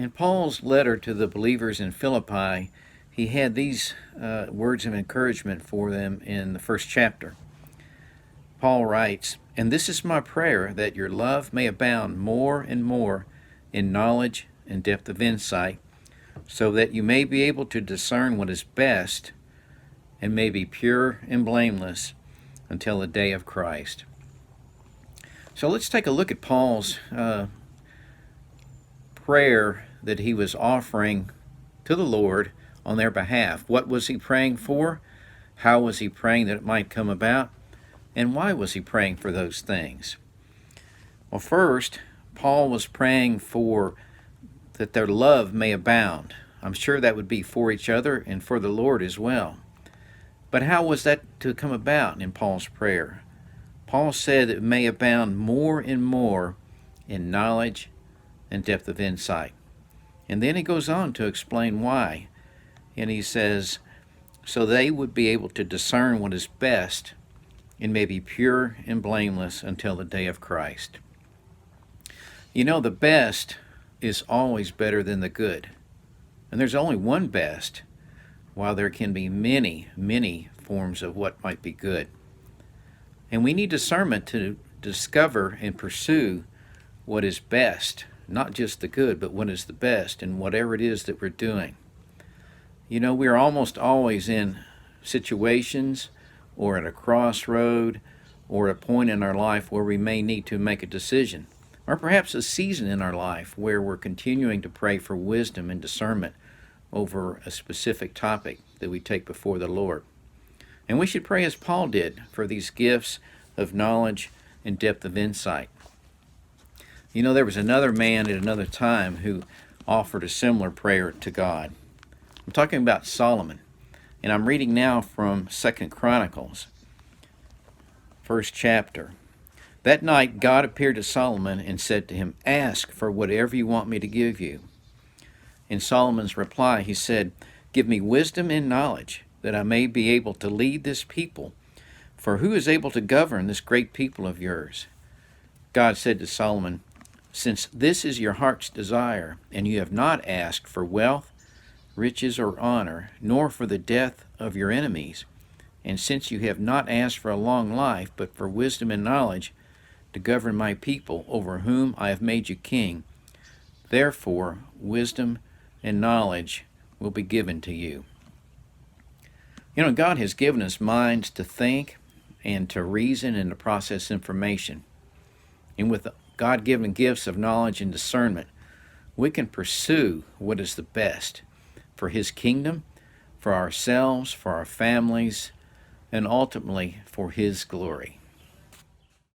In Paul's letter to the believers in Philippi, he had these words of encouragement for them in the first chapter. Paul writes, "And this is my prayer, that your love may abound more and more in knowledge and depth of insight, so that you may be able to discern what is best and may be pure and blameless until the day of Christ." So let's take a look at Paul's prayer that he was offering to the Lord on their behalf. What was he praying for? How was he praying that it might come about? And why was he praying for those things? Well, first, Paul was praying for that their love may abound. I'm sure that would be for each other and for the Lord as well. But how was that to come about in Paul's prayer? Paul said it may abound more and more in knowledge and depth of insight. And then he goes on to explain why. And he says, so they would be able to discern what is best and may be pure and blameless until the day of Christ. You know, the best is always better than the good. And there's only one best, while there can be many, many forms of what might be good. And we need discernment to discover and pursue what is best, not just the good, but what is the best in whatever it is that we're doing. You know, we're almost always in situations or at a crossroad or a point in our life where we may need to make a decision, or perhaps a season in our life where we're continuing to pray for wisdom and discernment over a specific topic that we take before the Lord. And we should pray as Paul did for these gifts of knowledge and depth of insight. You know, there was another man at another time who offered a similar prayer to God. I'm talking about Solomon, and I'm reading now from 2 Chronicles, first chapter. That night God appeared to Solomon and said to him, "Ask for whatever you want me to give you." In Solomon's reply, he said, "Give me wisdom and knowledge, that I may be able to lead this people. For who is able to govern this great people of yours?" God said to Solomon, "Since this is your heart's desire, and you have not asked for wealth, riches, or honor, nor for the death of your enemies, and since you have not asked for a long life, but for wisdom and knowledge, to govern my people over whom I have made you king, therefore wisdom and knowledge will be given to you." You know, God has given us minds to think and to reason and to process information. And with God-given gifts of knowledge and discernment, we can pursue what is the best for His kingdom, for ourselves, for our families, and ultimately for His glory.